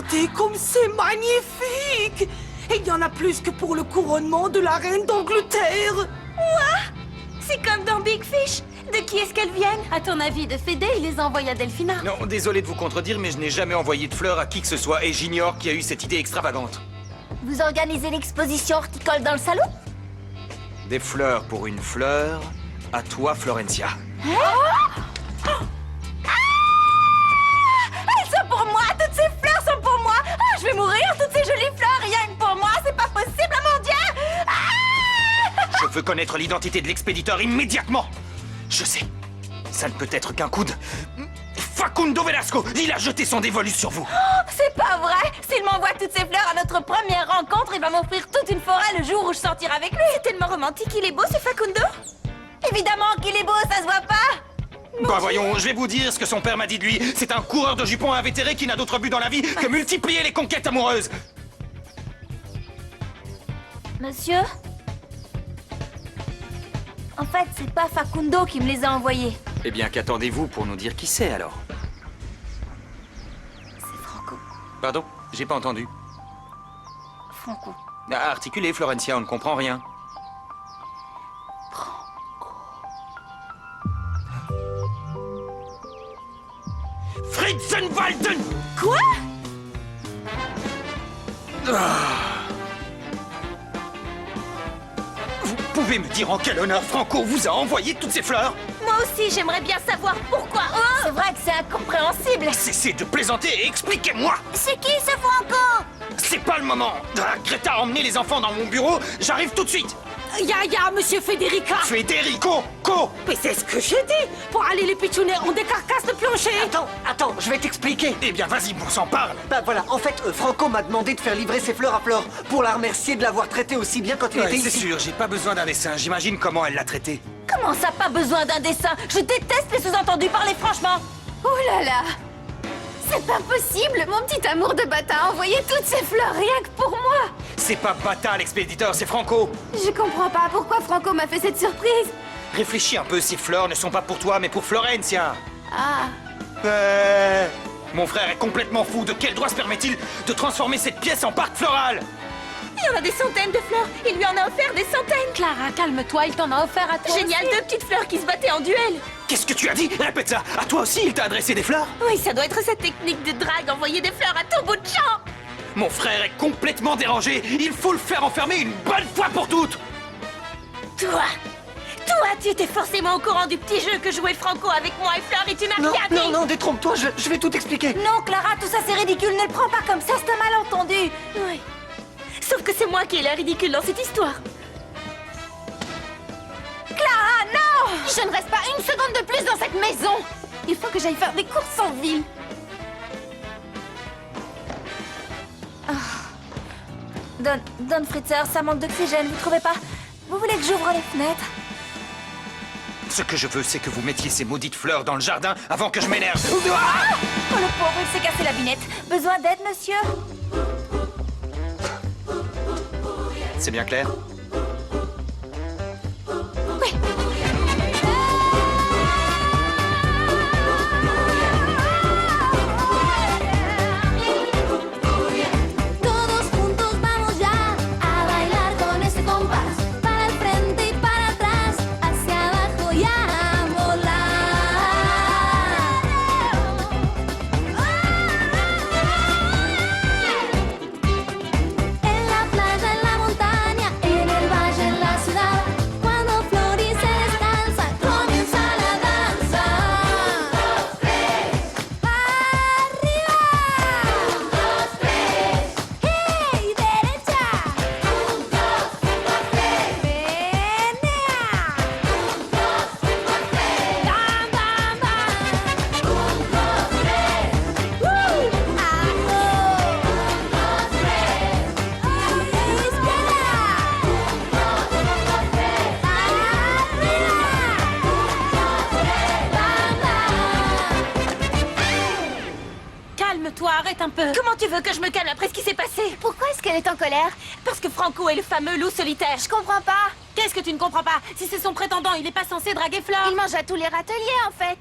Regardez comme c'est magnifique! Et il y en a plus que pour le couronnement de la reine d'Angleterre! C'est comme dans Big Fish. De qui est-ce qu'elles viennent? À ton avis, de Fédé, il les envoie à Delphina? Non, désolé de vous contredire, mais je n'ai jamais envoyé de fleurs à qui que ce soit et j'ignore qui a eu cette idée extravagante. Vous organisez l'exposition horticole dans le salon? Des fleurs pour une fleur, à toi, Florencia. Elles sont pour moi! Toutes ces fleurs sont pour moi! Ah, je vais mourir! Toutes ces jolies fleurs, rien que pour moi! C'est pas possible, mon Dieu! Je veux connaître l'identité de l'expéditeur immédiatement. Je sais, ça ne peut être qu'un coup de... Facundo Velasco, il a jeté son dévolu sur vous. C'est pas vrai! S'il m'envoie toutes ces fleurs à notre première rencontre, il va m'offrir toute une forêt le jour où je sortirai avec lui! C'est tellement romantique, il est beau ce Facundo! Évidemment qu'il est beau, ça se voit pas! Bah voyons, je vais vous dire ce que son père m'a dit de lui. C'est un coureur de jupons invétéré qui n'a d'autre but dans la vie que multiplier les conquêtes amoureuses. Monsieur? En fait, c'est pas Facundo qui me les a envoyés. Eh bien, qu'attendez-vous pour nous dire qui c'est alors? C'est Franco. Pardon? J'ai pas entendu. Franco. Articulez, Florencia, on ne comprend rien. Fritzenwalden! Quoi? Vous pouvez me dire en quel honneur Franco vous a envoyé toutes ces fleurs? Moi aussi, j'aimerais bien savoir pourquoi. C'est vrai que c'est incompréhensible. Cessez de plaisanter et expliquez-moi! C'est qui ce Franco? C'est pas le moment! Greta a emmené les enfants dans mon bureau, j'arrive tout de suite! Ya, monsieur Federica! Federico! Co! Mais c'est ce que j'ai dit! Pour aller les pitchouner en décarcasse de plancher! Attends, je vais t'expliquer. Eh bien, vas-y, on s'en parle! Bah voilà, en fait, Franco m'a demandé de faire livrer ses fleurs à Flore pour la remercier de l'avoir traité aussi bien quand il Ouais, était c'est ici. sûr, j'ai pas besoin d'un dessin, j'imagine comment elle l'a traité. Comment ça, pas besoin d'un dessin? Je déteste les sous-entendus, parlez franchement. Oh là là! C'est pas possible! Mon petit amour de Bata a envoyé toutes ces fleurs rien que pour moi! C'est pas Bata l'expéditeur, c'est Franco! Je comprends pas pourquoi Franco m'a fait cette surprise! Réfléchis un peu, ces fleurs ne sont pas pour toi, mais pour Florencia! Ah... Mon frère est complètement fou, de quel droit se permet-il de transformer cette pièce en parc floral? Il y en a des centaines de fleurs! Il lui en a offert des centaines! Clara, calme-toi, il t'en a offert à toi. Génial, aussi. deux petites fleurs qui se battaient en duel! Qu'est-ce que tu as dit? Répète ça! À toi aussi, il t'a adressé des fleurs? Oui, ça doit être cette technique de drague, envoyer des fleurs à tout bout de champ! Mon frère est complètement dérangé! Il faut le faire enfermer une bonne fois pour toutes! Toi, tu étais forcément au courant du petit jeu que jouait Franco avec moi et Fleur et tu m'as rien dit! Non, détrompe-toi, je vais tout expliquer. Non, Clara, tout ça c'est ridicule, ne le prends pas comme ça, c'est un malentendu! Oui. Sauf que c'est moi qui ai l'air ridicule dans cette histoire. Clara, non! Je ne reste pas une seconde de plus dans cette maison! Il faut que j'aille faire des courses en ville. Don Fritzer, ça manque d'oxygène, vous trouvez pas? Vous voulez que j'ouvre les fenêtres? Ce que je veux, c'est que vous mettiez ces maudites fleurs dans le jardin avant que je m'énerve! Oh le pauvre, il s'est cassé la binette. Besoin d'aide, monsieur? C'est bien clair? Oui. Todos juntos vamos ya a bailar con este compás. Para el frente y para atrás, hacia abajo y a volar. En la playa, en la montaña, en el valle, en la ciudad. Cuando florece descansa, comienza la danza. Un, dos, tres. Arriba. Un, dos, tres. ¡Hey! ¡Derecha! Un, dos, tres. ¡Menea! Un, dos, tres. ¡Bam, bam, bam! Un, dos, tres. ¡Ajo! Un, dos, tres. ¡Izquierda! Un, dos, tres. ¡Arriba! Un, dos, tres. ¡Bam, bam! Calme-toi, arrête un peu. Comment tu veux que je me calme après ce qui s'est passé? Pourquoi est-ce qu'elle est en colère? Parce que Franco est le fameux loup solitaire. Je comprends pas. Qu'est-ce que tu ne comprends pas? Si c'est son prétendant, il n'est pas censé draguer Flore. Il mange à tous les râteliers, en fait.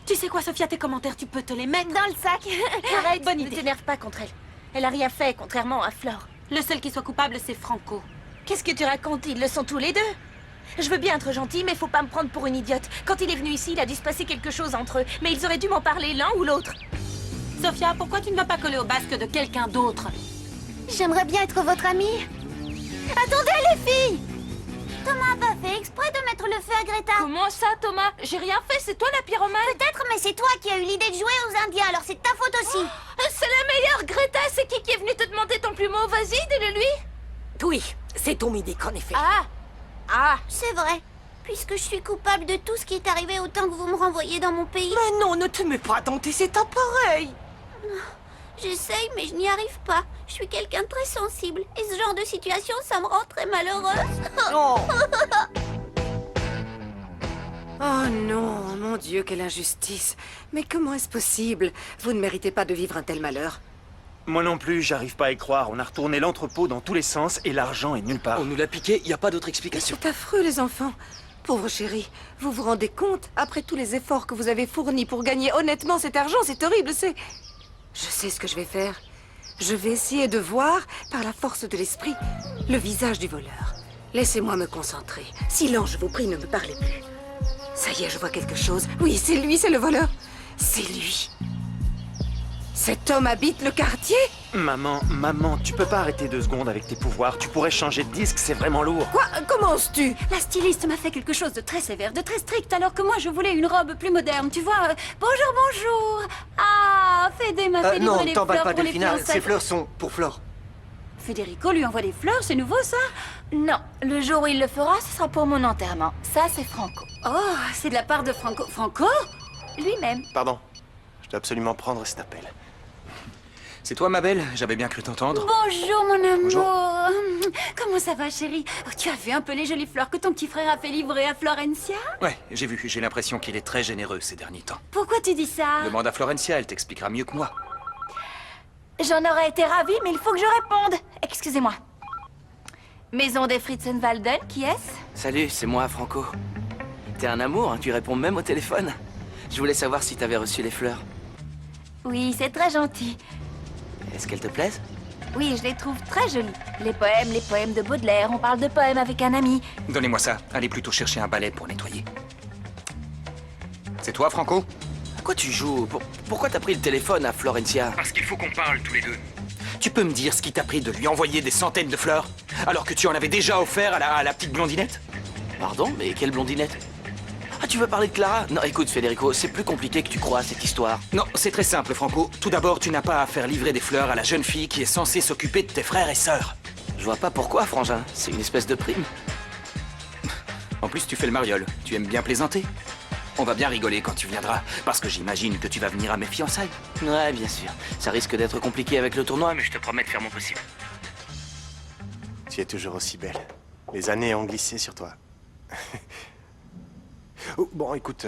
Tu sais quoi, Sophia, tes commentaires, tu peux te les mettre. Dans le sac. Arrête, bonne Ne idée. t'énerve pas contre elle. Elle a rien fait, contrairement à Flore. Le seul qui soit coupable, c'est Franco. Qu'est-ce que tu racontes? Ils le sont tous les deux. Je veux bien être gentil, mais faut pas me prendre pour une idiote. Quand il est venu ici, il a dû se passer quelque chose entre eux. Mais ils auraient dû m'en parler l'un ou l'autre. Sophia, pourquoi tu ne vas pas coller au basque de quelqu'un d'autre? J'aimerais bien être votre amie. Attendez, les filles! Thomas a pas fait exprès de mettre le feu à Greta. Comment ça, Thomas? J'ai rien fait, c'est toi la pyromane. Peut-être, mais c'est toi qui as eu l'idée de jouer aux Indiens, alors c'est ta faute aussi. C'est la meilleure, Greta. C'est qui est venu te demander ton plumeau? Vas-y, dis-le lui. Oui, c'est ton idée qu'en effet. Ah, C'est vrai. Puisque je suis coupable de tout ce qui est arrivé, autant que vous me renvoyez dans mon pays. Mais non, ne te mets pas dans tes états pareils. J'essaye, mais je n'y arrive pas. Je suis quelqu'un de très sensible. Et ce genre de situation, ça me rend très malheureuse. Oh. Oh non, mon Dieu, quelle injustice. Mais comment est-ce possible? Vous ne méritez pas de vivre un tel malheur. Moi non plus, j'arrive pas à y croire. On a retourné l'entrepôt dans tous les sens et l'argent est nulle part. On nous l'a piqué, y a pas d'autre explication. C'est affreux, les enfants. Pauvre chérie, vous vous rendez compte? Après tous les efforts que vous avez fournis pour gagner honnêtement cet argent, c'est horrible, c'est... Je sais ce que je vais faire. Je vais essayer de voir, par la force de l'esprit, le visage du voleur. Laissez-moi me concentrer. Silence, je vous prie, ne me parlez plus. Ça y est, je vois quelque chose. Oui, c'est lui, c'est le voleur. C'est lui. Cet homme habite le quartier? Maman, tu peux pas arrêter 2 secondes avec tes pouvoirs. Tu pourrais changer de disque, c'est vraiment lourd. Quoi? Comment oses-tu? La styliste m'a fait quelque chose de très sévère, de très strict, alors que moi je voulais une robe plus moderne, tu vois. Bonjour, bonjour. Ah, Fédé m'a fait livrer Non, fleurs t'emballes pas, pour les Delphina. fiançailles. Ces fleurs sont pour Flore. Federico lui envoie des fleurs, c'est nouveau ça? non. Le jour où il le fera, ce sera pour mon enterrement. Ça, c'est Franco. Oh, c'est de la part de Franco. Franco? Lui-même. Pardon, je dois absolument prendre cet appel. C'est toi, ma belle? J'avais bien cru t'entendre. Bonjour mon amour. Bonjour. Comment ça va chérie? Oh, tu as vu un peu les jolies fleurs que ton petit frère a fait livrer à Florencia? Ouais, j'ai vu. J'ai l'impression qu'il est très généreux ces derniers temps. Pourquoi tu dis ça? Demande à Florencia, elle t'expliquera mieux que moi. J'en aurais été ravie, mais il faut que je réponde. Excusez-moi. Maison des Fritzenwalden, qui est-ce? Salut, c'est moi, Franco. T'es un amour, hein, tu réponds même au téléphone. Je voulais savoir si t'avais reçu les fleurs. Oui, c'est très gentil. Est-ce qu'elles te plaisent? Oui, je les trouve très jolies. Les poèmes de Baudelaire. On parle de poèmes avec un ami. Donnez-moi ça. Allez plutôt chercher un balai pour nettoyer. C'est toi, Franco? À quoi tu joues? Pourquoi t'as pris le téléphone à Florencia? Parce qu'il faut qu'on parle tous les deux. Tu peux me dire ce qui t'a pris de lui envoyer des centaines de fleurs, alors que tu en avais déjà offert à la petite blondinette? Pardon, mais quelle blondinette? Ah, tu veux parler de Clara? Non, écoute, Federico, c'est plus compliqué que tu crois, cette histoire. Non, c'est très simple, Franco. Tout d'abord, tu n'as pas à faire livrer des fleurs à la jeune fille qui est censée s'occuper de tes frères et sœurs. Je vois pas pourquoi, frangin. C'est une espèce de prime. En plus, tu fais le mariole. Tu aimes bien plaisanter. On va bien rigoler quand tu viendras, parce que j'imagine que tu vas venir à mes fiançailles. Ouais, bien sûr. Ça risque d'être compliqué avec le tournoi, mais je te promets de faire mon possible. Tu es toujours aussi belle. Les années ont glissé sur toi. Oh, bon, écoute,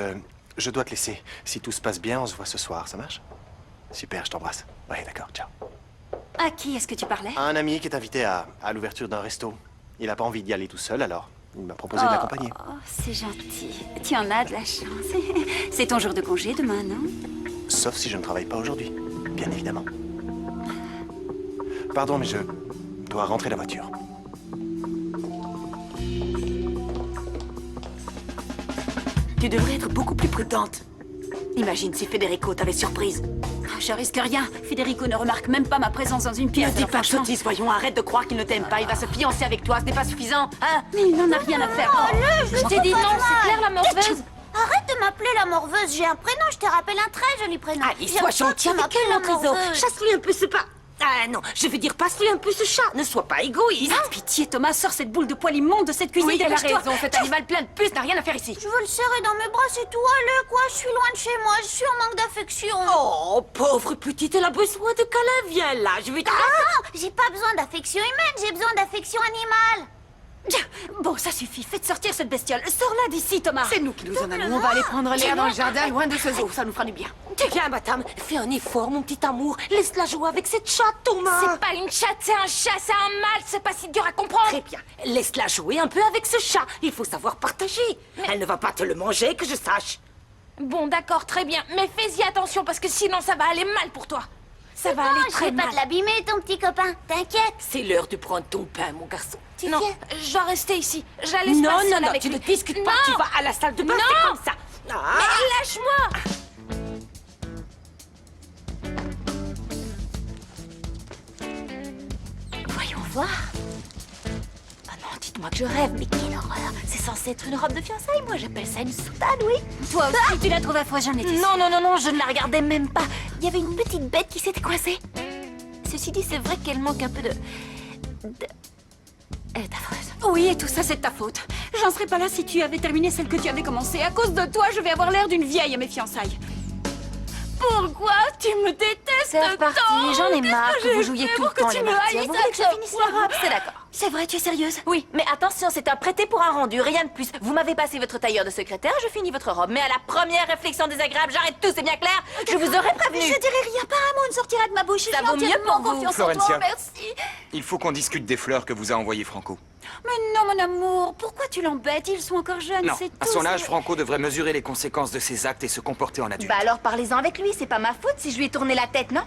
je dois te laisser. Si tout se passe bien, on se voit ce soir, ça marche? Super, je t'embrasse. Ouais, d'accord, ciao. À qui est-ce que tu parlais? Un ami qui est invité à l'ouverture d'un resto. Il n'a pas envie d'y aller tout seul, alors il m'a proposé de l'accompagner. Oh, c'est gentil. Tu en as de la chance. C'est ton jour de congé demain, non? Sauf si je ne travaille pas aujourd'hui, bien évidemment. Pardon, mais je dois rentrer la voiture. Tu devrais être beaucoup plus prudente. Imagine si Federico t'avait surprise. Je risque rien. Federico ne remarque même pas ma présence dans une Ne pièce. dis alors pas franchement- sottise, voyons, arrête de croire qu'il ne t'aime pas. Il va se fiancer avec toi, ce n'est pas suffisant, hein? Mais il n'en a rien à faire. Je t'ai dit non, c'est Claire la morveuse. Arrête de m'appeler la morveuse, j'ai un prénom, je te rappelle un très joli prénom. Allez, J'aime sois pas gentil qu'on avec m'appelle elle, la mon trésor. morveuse. Chasse-lui un peu ce pas. Ah non, je veux dire, passe-lui un peu ce chat. Ne sois pas égoïste. Pitié, Thomas, sors cette boule de poil immonde de cette cuisine. Oui, elle a dépêche-toi. raison. Cet animal plein de puces n'a rien à faire ici. Je veux le serrer dans mes bras, c'est tout. Allez, quoi, je suis loin de chez moi, je suis en manque d'affection. Oh, pauvre petite, elle a besoin de câlin. Viens là, je vais te... Non, j'ai pas besoin d'affection humaine, j'ai besoin d'affection animale. Bon, ça suffit. Faites sortir cette bestiole. Sors-la d'ici, Thomas. C'est nous qui nous en allons. On va aller prendre l'air dans le jardin, loin de ce zoo. Ça nous fera du bien. Viens, Batam, fais un effort, mon petit amour. Laisse-la jouer avec cette chatte, Thomas. C'est pas une chatte, c'est un chat, c'est un mâle, c'est pas si dur à comprendre. Très bien. Laisse-la jouer un peu avec ce chat. Il faut savoir partager. Elle ne va pas te le manger, que je sache. Bon, d'accord, très bien. Mais fais-y attention parce que sinon ça va aller mal pour toi. Ça va aller je très vais pas mal. te l'abîmer, ton petit copain. T'inquiète. C'est l'heure de prendre ton pain, mon garçon. Tu Non, viens? je dois rester ici. Je la laisse Non, pas non, seule non, avec tu lui. ne discutes pas. Non. Tu vas à la salle de bain, Non. c'est comme ça. Ah. Mais lâche-moi. Voyons voir. Ah non, dites-moi que je rêve, mais quelle horreur. C'est censé être une robe de fiançailles, moi j'appelle ça une soutane, oui. Toi aussi, tu la trouves affreuse, j'en étais sûre. Non, non, non, non, je ne la regardais même pas. Il y avait une petite bête qui s'était coincée. Ceci dit, c'est vrai qu'elle manque un peu de... Elle est affreuse. Oui, et tout ça, c'est de ta faute. J'en serais pas là si tu avais terminé celle que tu avais commencée. À cause de toi, je vais avoir l'air d'une vieille à mes fiançailles. Pourquoi tu me détestes C'est reparti, tant? j'en ai marre Qu'est-ce que vous j'ai jouiez fait tout le pour que temps tu les me martyrs. haïsses Vous voulez que je à finisse chaque la robe, c'est d'accord. C'est vrai, tu es sérieuse? Oui, mais attention, c'est un prêté pour un rendu, rien de plus. Vous m'avez passé votre tailleur de secrétaire, je finis votre robe. Mais à la première réflexion désagréable, j'arrête tout, c'est bien clair? Je vous aurais prévenu. Je dirai rien, pas un mot ne sortira de ma bouche. Ça J'ai vaut mieux entièrement pour vous. confiance en Florencia. toi, merci. Il faut qu'on discute des fleurs que vous a envoyées Franco. Mais non, mon amour, pourquoi tu l'embêtes? Ils sont encore jeunes, Non, c'est tout. à son âge, c'est- Franco devrait mesurer les conséquences de ses actes et se comporter en adulte. Bah alors parlez-en avec lui, c'est pas ma faute si je lui ai tourné la tête, non?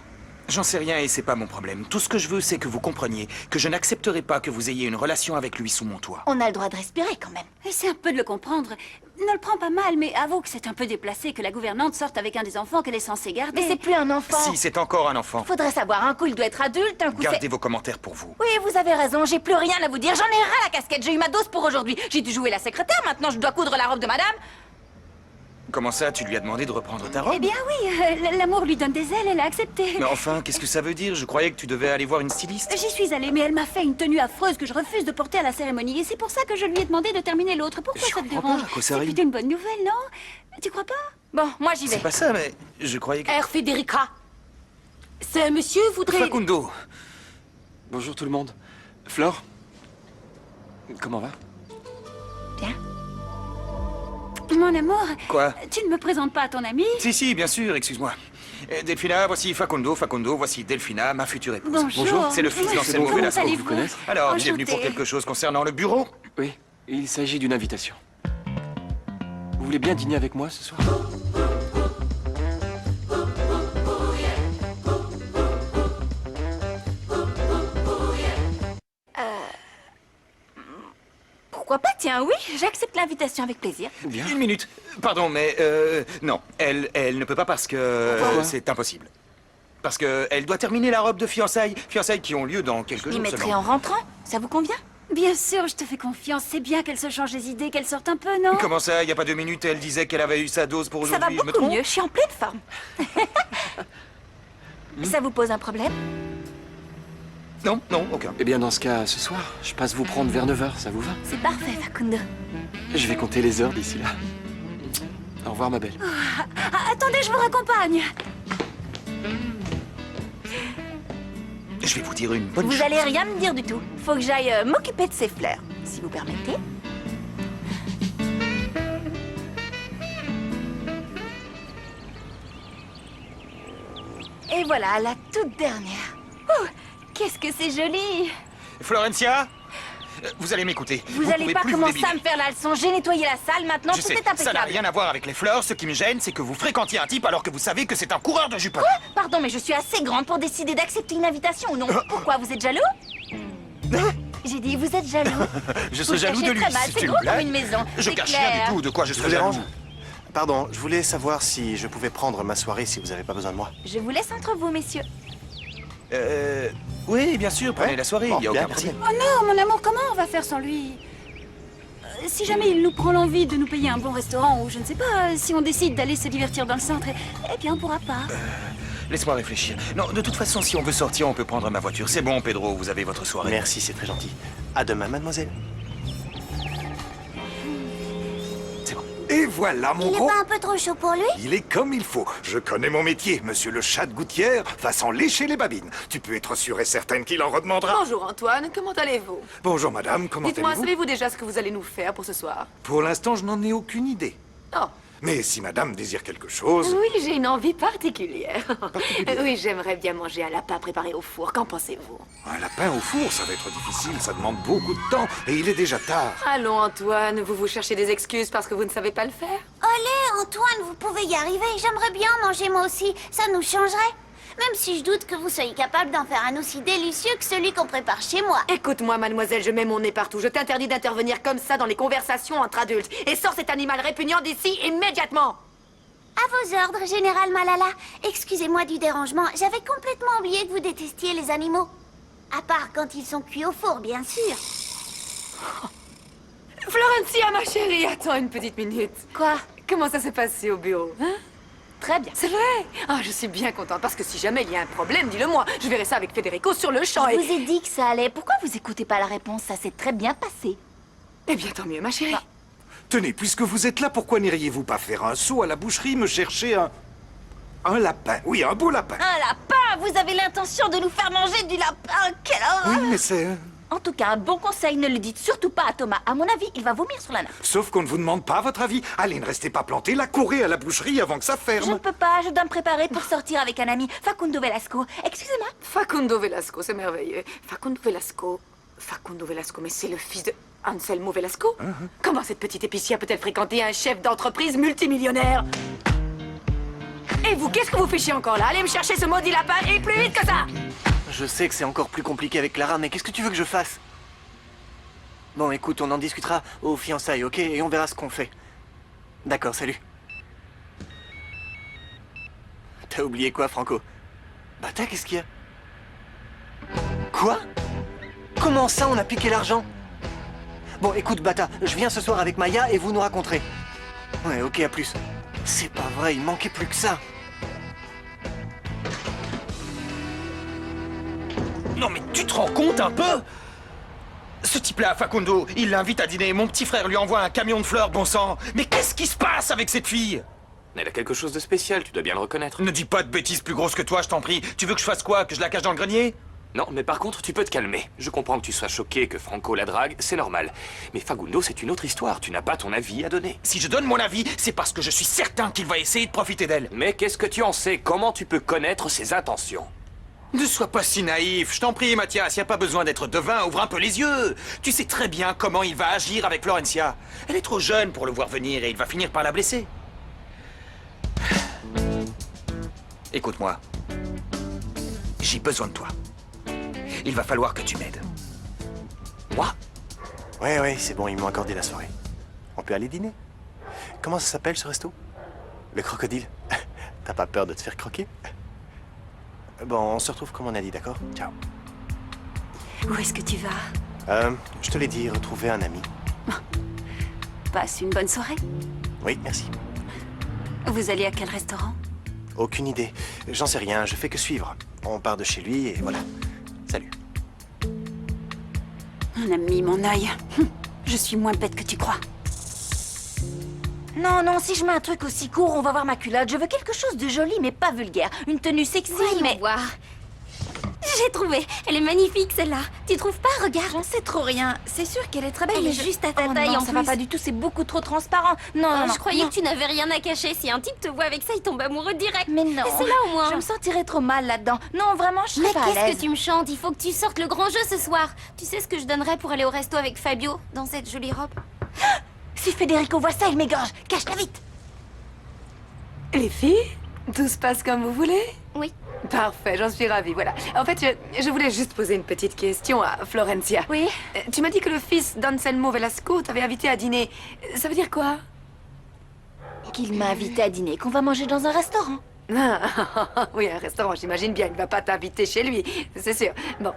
J'en sais rien et c'est pas mon problème. Tout ce que je veux, c'est que vous compreniez que je n'accepterai pas que vous ayez une relation avec lui sous mon toit. On a le droit de respirer quand même. Essaie un peu de le comprendre. Ne le prends pas mal, mais avoue que c'est un peu déplacé que la gouvernante sorte avec un des enfants qu'elle est censée garder. Mais c'est plus un enfant. Si, c'est encore un enfant. Faudrait savoir, un coup il doit être adulte, un coup Gardez c'est... vos commentaires pour vous. Oui, vous avez raison, j'ai plus rien à vous dire. J'en ai ras la casquette, j'ai eu ma dose pour aujourd'hui. J'ai dû jouer la secrétaire, maintenant je dois coudre la robe de madame. Comment ça, tu lui as demandé de reprendre ta robe? Eh bien oui, l'amour lui donne des ailes, elle a accepté. Mais enfin, qu'est-ce que ça veut dire? Je croyais que tu devais aller voir une styliste. J'y suis allée, mais elle m'a fait une tenue affreuse que je refuse de porter à la cérémonie. Et c'est pour ça que je lui ai demandé de terminer l'autre. Pourquoi Je ça te comprends dérange? pas, à quoi ça C'est arrive plutôt une bonne nouvelle, non? Tu crois pas? Bon, moi j'y vais. C'est pas ça, mais je croyais que... Federica. Ce monsieur voudrait... Facundo, Bonjour tout le monde. Flore? Comment va? Bien. Mon amour, Quoi? tu ne me présentes pas à ton ami? Si, bien sûr, excuse-moi. Delphina, voici Facundo, voici Delphina, ma future épouse. Bonjour. C'est le fils Oui. d'Anselmo Comment Velasco. allez-vous? Vous connaissez? Alors, tu es venu pour Enchantée. quelque chose concernant le bureau? Oui, il s'agit d'une invitation. Vous voulez bien dîner avec moi ce soir? Pourquoi pas, tiens, oui, j'accepte l'invitation avec plaisir. Bien. Une minute. Pardon, mais non, elle ne peut pas parce que Pourquoi? c'est impossible. Parce que elle doit terminer la robe de fiançailles, fiançailles qui ont lieu dans quelques Je m'y jours mettrai seulement. en rentrant, ça vous convient? Bien sûr, je te fais confiance. C'est bien qu'elle se change les idées, qu'elle sorte un peu, non? Comment ça, il y a pas 2 minutes, elle disait qu'elle avait eu sa dose pour Ça va aujourd'hui, je me beaucoup trompe? mieux, je suis en pleine forme. Ça vous pose un problème? Non, non, aucun. Eh bien, dans ce cas, ce soir, je passe vous prendre vers 9h, ça vous va? C'est parfait, Facundo. Je vais compter les heures d'ici là. Au revoir, ma belle. Ah, attendez, je vous raccompagne. Je vais vous dire une bonne Vous chose. allez rien me dire du tout. Faut que j'aille m'occuper de ces fleurs, si vous permettez. Et voilà, la toute dernière. Oh, qu'est-ce que c'est joli! Florencia, vous allez m'écouter. Vous allez pouvez pas plus vous commencer à débiner. me faire la leçon. J'ai nettoyé la salle, maintenant Je tout sais, est ça n'a impeccable. rien à voir avec les fleurs. Ce qui me gêne, c'est que vous fréquentiez un type alors que vous savez que c'est un coureur de jupons. Pardon, mais je suis assez grande pour décider d'accepter une invitation ou non. Pourquoi, vous êtes jaloux? J'ai dit, vous êtes jaloux. Je Vous serais le jaloux de cachez lui, très mal, si c'est tu gros me plais. comme une maison. Je C'est cache clair. rien du tout de quoi je Je serais vous dérange? jaloux. Pardon, je voulais savoir si je pouvais prendre ma soirée si vous n'avez pas besoin de moi. Je vous laisse entre vous, messieurs. Oui, bien sûr, prenez Ouais. la soirée, Bon, il n'y a bien, aucun merci. problème. Oh non, mon amour, comment on va faire sans lui? Si jamais il nous prend l'envie de nous payer un bon restaurant ou je ne sais pas, si on décide d'aller se divertir dans le centre, eh bien on pourra pas. Laisse-moi réfléchir. Non, de toute façon, si on veut sortir, on peut prendre ma voiture. C'est bon, Pedro, vous avez votre soirée. Merci, c'est très gentil. À demain, mademoiselle. C'est bon. Et voilà, mon Il est gros. pas un peu trop chaud pour lui? Il est comme il faut. Je connais mon métier. Monsieur le chat de gouttière va s'en lécher les babines. Tu peux être sûre et certaine qu'il en redemandera. Bonjour Antoine, comment allez-vous? Bonjour, madame. Comment Dites-moi, allez-vous? savez-vous déjà ce que vous allez nous faire pour ce soir? Pour l'instant, je n'en ai aucune idée. Oh, Mais si madame désire quelque chose... oui, j'ai une envie particulière. Oui, j'aimerais bien manger un lapin préparé au four. Qu'en pensez-vous? Un lapin au four, ça va être difficile. Ça demande beaucoup de temps. Et il est déjà tard. Allons Antoine, vous vous cherchez des excuses parce que vous ne savez pas le faire? Oh Allez, Antoine, vous pouvez y arriver. J'aimerais bien manger moi aussi. Ça nous changerait. Même si je doute que vous soyez capable d'en faire un aussi délicieux que celui qu'on prépare chez moi. Écoute-moi, mademoiselle, je mets mon nez partout. Je t'interdis d'intervenir comme ça dans les conversations entre adultes. Et sors cet animal répugnant d'ici immédiatement. À vos ordres, Général Malala. Excusez-moi du dérangement. J'avais complètement oublié que vous détestiez les animaux. À part quand ils sont cuits au four, bien sûr. Florencia, ma chérie, attends une petite minute. Quoi? Comment ça s'est passé au bureau, hein? Très bien. C'est vrai? Ah, je suis bien contente, parce que si jamais il y a un problème, dis-le-moi. Je verrai ça avec Federico sur le champ Je et... vous ai dit que ça allait. Pourquoi vous écoutez pas la réponse? Ça s'est très bien passé. Eh bien, tant mieux, ma chérie. Tenez, puisque vous êtes là, pourquoi n'iriez-vous pas faire un saut à la boucherie, me chercher un lapin? Oui, un beau lapin. Un lapin! Vous avez l'intention de nous faire manger du lapin? Quelle horreur! Oui, mais c'est... En tout cas, un bon conseil, ne le dites surtout pas à Thomas. À mon avis, il va vomir sur la nappe. Sauf qu'on ne vous demande pas votre avis. Allez, ne restez pas plantés, là, courez à la boucherie avant que ça Je ne ferme. peux pas, je dois me préparer pour sortir avec un ami, Facundo Velasco. Excusez-moi. Facundo Velasco, c'est merveilleux. Facundo Velasco, mais c'est le fils de Anselmo Velasco? Comment cette petite épicière peut-elle fréquenter un chef d'entreprise multimillionnaire? Et vous, qu'est-ce que vous fichez encore là? Allez me chercher ce maudit lapin et plus vite que ça! Je sais que c'est encore plus compliqué avec Clara, mais qu'est-ce que tu veux que je fasse? Bon, écoute, on en discutera aux fiançailles, ok? Et on verra ce qu'on fait. D'accord, salut. T'as oublié quoi, Franco? Bata, qu'est-ce qu'il y a? Quoi? Comment ça, on a piqué l'argent? Bon, écoute, Bata, je viens ce soir avec Maya et vous nous raconterez. Ouais, ok, à plus. C'est pas vrai, il manquait plus que ça. Non mais tu te rends compte un peu? Ce type-là, Facundo, il l'invite à dîner, mon petit frère lui envoie un camion de fleurs, bon sang. Mais qu'est-ce qui se passe avec cette fille? Elle a quelque chose de spécial, tu dois bien le reconnaître. Ne dis pas de bêtises plus grosses que toi, je t'en prie. Tu veux que je fasse quoi? Que je la cache dans le grenier? Non, mais par contre, tu peux te calmer. Je comprends que tu sois choqué que Franco la drague, c'est normal. Mais Facundo, c'est une autre histoire, tu n'as pas ton avis à donner. Si je donne mon avis, c'est parce que je suis certain qu'il va essayer de profiter d'elle. Mais qu'est-ce que tu en sais? Comment tu peux connaître ses intentions? Ne sois pas si naïf, je t'en prie, Mathias, y a pas besoin d'être devin, ouvre un peu les yeux. Tu sais très bien comment il va agir avec Florencia. Elle est trop jeune pour le voir venir et il va finir par la blesser. Écoute-moi. J'ai besoin de toi. Il va falloir que tu m'aides. Moi? Ouais, c'est bon, ils m'ont accordé la soirée. On peut aller dîner? Comment ça s'appelle, ce resto? Le crocodile. T'as pas peur de te faire croquer? Bon, on se retrouve comme on a dit, d'accord? Ciao. Où est-ce que tu vas? Je te l'ai dit, retrouver un ami. Passe une bonne soirée. Oui, merci. Vous allez à quel restaurant? Aucune idée. J'en sais rien, je fais que suivre. On part de chez lui et voilà. Salut. On a mis mon œil. Je suis moins bête que tu crois. Non, si je mets un truc aussi court, on va voir ma culotte. Je veux quelque chose de joli, mais pas vulgaire. Une tenue sexy, mais... voir. J'ai trouvé. Elle est magnifique, celle-là. Tu trouves pas? Regarde. J'en sais trop rien. C'est sûr qu'elle est très belle, Elle mais est juste à ta Oh taille, non, en ça va plus. pas du tout, c'est beaucoup trop transparent. Non, Je croyais non. que tu n'avais rien à cacher. Si un type te voit avec ça, il tombe amoureux direct. Mais non. C'est là au moins. Je me sentirais trop mal là-dedans. Non, vraiment, je serais Mais pas à qu'est-ce l'aise. que tu me chantes? Il faut que tu sortes le grand jeu ce soir. Tu sais ce que je donnerais pour aller au resto avec Fabio, dans cette jolie robe? Si Federico voit ça, il m'égorge. Cache-la vite. Les filles, tout se passe comme vous voulez? Oui. Parfait, j'en suis ravie, voilà. En fait, je voulais juste poser une petite question à Florencia. Oui. Tu m'as dit que le fils d'Anselmo Velasco t'avait invité à dîner. Ça veut dire quoi? Qu'il m'a invité à dîner, qu'on va manger dans un restaurant. Ah, oui, un restaurant, j'imagine bien. Il ne va pas t'inviter chez lui, c'est sûr. Bon,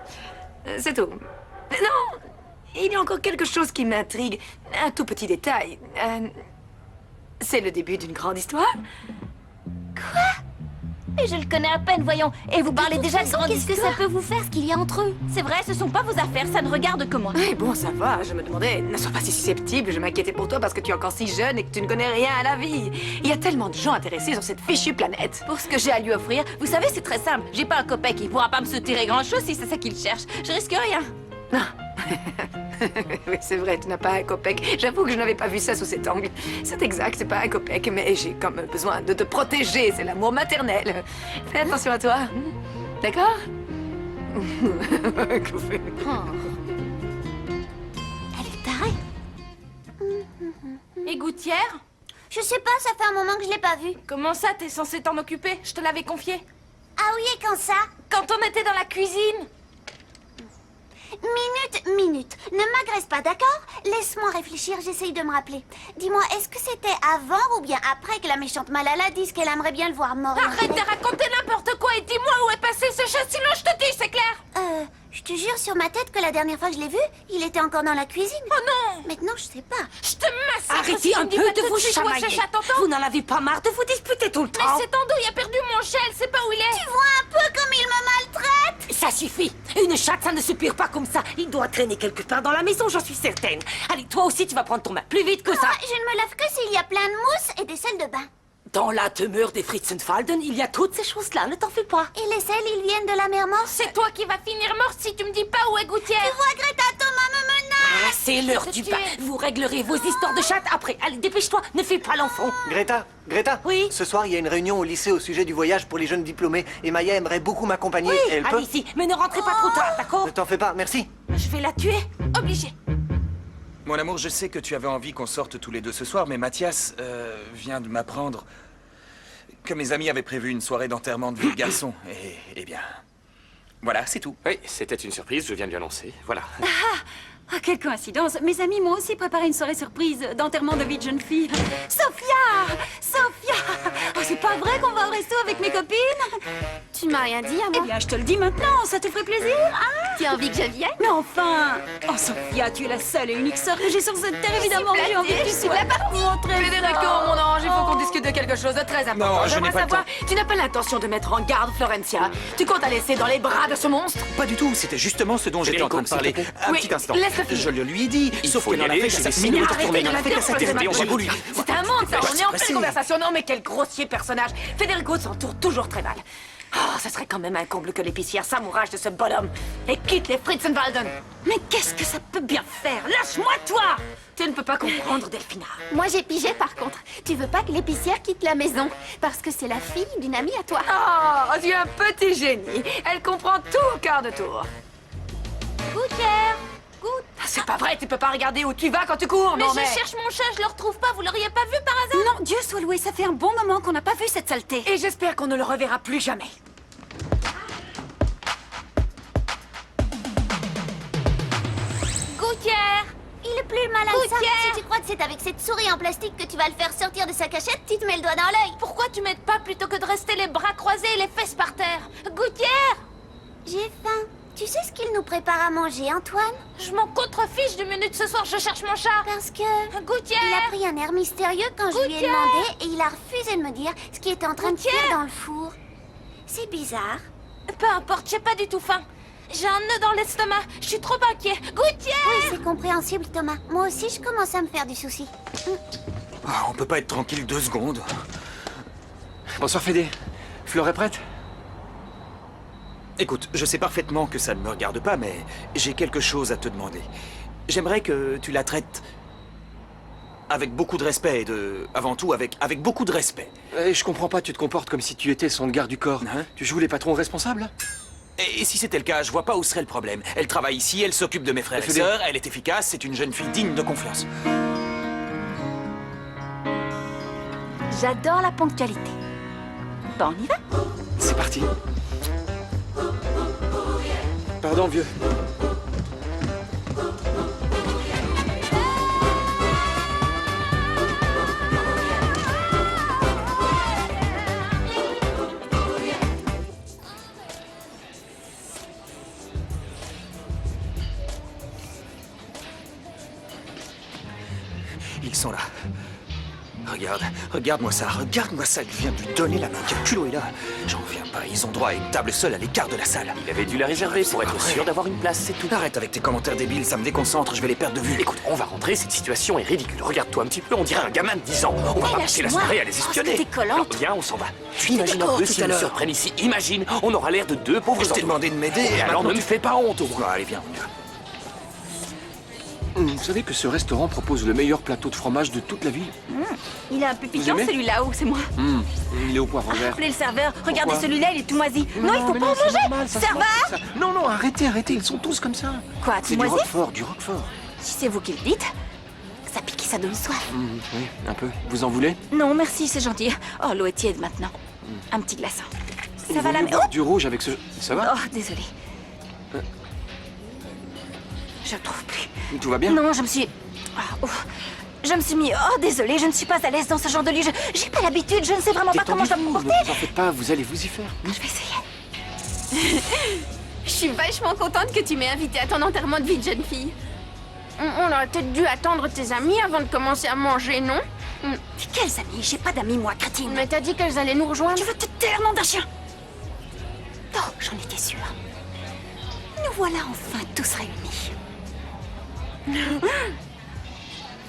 c'est tout. Non, il y a encore quelque chose qui m'intrigue. Un tout petit détail. C'est le début d'une grande histoire. Et je le connais à peine, voyons. Et vous parlez déjà de grande Qu'est-ce que histoire. ça peut vous faire, ce qu'il y a entre eux? C'est vrai, ce sont pas vos affaires, ça ne regarde que moi. Eh bon, ça va, je me demandais, ne sois pas si susceptible, je m'inquiétais pour toi parce que tu es encore si jeune et que tu ne connais rien à la vie. Il y a tellement de gens intéressés sur cette fichue planète. Pour ce que j'ai à lui offrir, vous savez, c'est très simple. J'ai pas un copec, il pourra pas me soutirer grand-chose si c'est ça qu'il cherche. Je risque rien. Oui, c'est vrai, tu n'as pas un copec. J'avoue que je n'avais pas vu ça sous cet angle. C'est exact, c'est pas un copec, mais j'ai comme besoin de te protéger, c'est l'amour maternel. Fais attention à toi, d'accord? Elle est tarée. Et gouttière? Je sais pas, ça fait un moment que je l'ai pas vu. Comment ça, t'es censé t'en occuper? Je te l'avais confié. Ah oui, et quand ça? Quand on était dans la cuisine. Minute. Ne m'agresse pas, d'accord? Laisse-moi réfléchir, j'essaye de me rappeler. Dis-moi, est-ce que c'était avant ou bien après que la méchante Malala dise qu'elle aimerait bien le voir mourir? Arrête de raconter n'importe quoi et dis-moi où est passé ce chat, sinon je te dis, c'est clair? Je te jure sur ma tête que la dernière fois que je l'ai vu, il était encore dans la cuisine. Oh non! Maintenant, je sais pas. Je te massacre si Arrêtez tu un me dis peu pas de tout vous suite où est ce chamailler. chat, t'entends? Vous n'en avez pas marre de vous disputer tout le Mais temps? c'est Tando, il a perdu mon chat, elle sait pas où il est. Tu vois un peu comme il me maltraite? Ça suffit. Une chatte, ça ne se pire pas comme ça. Il doit traîner quelque part dans la maison, j'en suis certaine. Allez, toi aussi, tu vas prendre ton bain. Plus vite que ça. Ah, je ne me lave que s'il y a plein de mousse et des sels de bain. Dans la demeure des Fritzenfalden, il y a toutes ces choses-là, ne t'en fais pas. Et les sels, ils viennent de la mer morte? C'est toi qui vas finir morte si tu me dis pas où est Gouttière. Tu vois, Greta, Thomas me menace! Ah, c'est l'heure te du tuer. bain. Vous réglerez vos histoires de chatte après. Allez, dépêche-toi, ne fais pas l'enfant. Greta, Oui? ce soir, il y a une réunion au lycée au sujet du voyage pour les jeunes diplômés et Maya aimerait beaucoup m'accompagner. Oui, Elle peut... allez-y, mais ne rentrez pas trop tard, d'accord? Ne t'en fais pas, merci. Je vais la tuer. Obligé. Mon amour, je sais que tu avais envie qu'on sorte tous les deux ce soir, mais Mathias vient de m'apprendre que mes amis avaient prévu une soirée d'enterrement de vieux garçon. Et, eh bien... Voilà, c'est tout. Oui, c'était une surprise, je viens de lui annoncer. Voilà. Ah, quelle coïncidence. Mes amis m'ont aussi préparé une soirée surprise d'enterrement de vie de jeune fille. Sophia! Oh, c'est pas vrai qu'on va au resto avec mes copines? Tu m'as rien dit à Eh moi. bien, je te le dis maintenant, ça te ferait plaisir, hein? Tu as envie que je vienne? Mais enfin! Oh, Sophia, tu es la seule et unique sœur que j'ai sur cette terre, évidemment. J'ai envie que tu sois mon très Federico, mon ange, il faut qu'on discute de quelque chose de très important. Non, je n'ai J'aimerais pas le savoir, tu n'as pas l'intention de mettre en garde Florencia? Tu comptes la laisser dans les bras de ce monstre? Pas du tout, c'était justement ce dont j'étais en train de parler. Un Oui, petit instant. laisse-le finir. Je le lui ai dit, sauf faut qu'elle y en a aller, fait je qu'à vais sa signer minute le retournée, Arrêtez elle en a de fait qu'à sa l'interrompre, télé, c'est j'ai voulu. C'est un monde, ça, on est en pleine Pressé. conversation. Non, mais quel grossier personnage. Federico s'entoure toujours très mal. Oh, ça serait quand même un comble que l'épicière s'amourage de ce bonhomme et quitte les Fritzenwalden. Mais qu'est-ce que ça peut bien faire? Lâche-moi, toi! Tu ne peux pas comprendre, Delphina. Moi, j'ai pigé par contre. Tu veux pas que l'épicière quitte la maison parce que c'est la fille d'une amie à toi. Oh, tu es un petit génie. Elle comprend tout au quart de tour. Gouttière! C'est pas vrai, tu peux pas regarder où tu vas quand tu cours, Mais non, je cherche mon chat, je le retrouve pas, vous l'auriez pas vu par hasard? Non, Dieu soit loué, ça fait un bon moment qu'on n'a pas vu cette saleté. Et j'espère qu'on ne le reverra plus jamais. Gouttière! Il est plus malin que ça. Gouttière! Si tu crois que c'est avec cette souris en plastique que tu vas le faire sortir de sa cachette, tu te mets le doigt dans l'œil. Pourquoi tu m'aides pas plutôt que de rester les bras croisés et les fesses par terre? Gouttière! J'ai faim. Tu sais ce qu'il nous prépare à manger, Antoine? Je m'en contrefiche du minute ce soir, je cherche mon chat. Parce que... Gouttière! Il a pris un air mystérieux quand je lui ai Gouttière! demandé et il a refusé de me dire ce qui était en train de Gouttière! cuire dans le four. C'est bizarre. Peu importe, j'ai pas du tout faim. J'ai un nœud dans l'estomac, je suis trop inquiet. Gouttière! Oui, c'est compréhensible, Thomas. Moi aussi, je commence à me faire du souci. Ah, on peut pas être tranquille 2 secondes. Bonsoir Fédé. Fleur est prête? Écoute, je sais parfaitement que ça ne me regarde pas, mais j'ai quelque chose à te demander. J'aimerais que tu la traites avec beaucoup de respect et avant tout, avec beaucoup de respect. Je comprends pas, tu te comportes comme si tu étais son garde du corps. Hein? Tu joues les patrons responsables? Et si c'était le cas, je vois pas où serait le problème. Elle travaille ici, elle s'occupe de mes frères et Fédé. sœurs, elle est efficace, c'est une jeune fille digne de confiance. J'adore la ponctualité. Bon, on y va? C'est parti. Pardon, vieux. Ils sont là. Regarde-moi ça, il vient de lui donner la main. Quel culot est là? J'en reviens pas, ils ont droit à une table seule à l'écart de la salle. Il avait dû la réserver pour être pas vrai. sûr d'avoir une place, c'est tout. Arrête avec tes commentaires débiles, ça me déconcentre, je vais les perdre de vue. Écoute, on va rentrer, cette situation est ridicule. Regarde-toi un petit peu, on dirait un gamin de 10 ans. On va pas passer la lâche-moi. soirée à les Oh, espionner. c'était collant. Alors, viens, on s'en va. Tu imagines un d'accord peu tout s'ils à nous l'heure. surprennent ici. Imagine, on aura l'air de 2 pauvres Je t'ai enfants. demandé de m'aider, Et alors maintenant ne me tu- fais pas honte, au Bon, allez, viens, on y va. Vous savez que ce restaurant propose le meilleur plateau de fromage de toute la ville? Il est un peu piquant, aimez celui-là, ou c'est moi? Il est au poivre vert. Appelez le serveur, regardez Pourquoi celui-là, il est tout moisi. Non, il faut mais pas en c'est manger! normal, ça se Serveur! mange, ça. Non, arrêtez, ils sont tous comme ça. Quoi, C'est tout du moisi? roquefort, du roquefort. Si c'est vous qui le dites, ça pique ici. ça donne soif. Oui, un peu. Vous en voulez? Non, merci, c'est gentil. Oh, l'eau est tiède maintenant. Un petit glaçon. Ça va la Vous mère. boire du rouge avec ce... Ça va? Oh, désolée. Je le trouve plus. Tout va bien? Non, je me suis... Oh, ouf. Je me suis mis... Oh, désolée, je ne suis pas à l'aise dans ce genre de lieu. J'ai pas l'habitude, je ne sais vraiment pas comment je dois me Détendez-vous, comporter. ne vous en faites pas, vous allez vous y faire. Je vais essayer. Je suis vachement contente que tu m'aies invitée à ton enterrement de vie de jeune fille. On aurait peut-être dû attendre tes amis avant de commencer à manger, non? Quels amis? J'ai pas d'amis, moi, crétine. Mais t'as dit qu'elles allaient nous rejoindre. Tu veux te taire, nom d'un chien? Oh, j'en étais sûre. Nous voilà enfin tous réunis.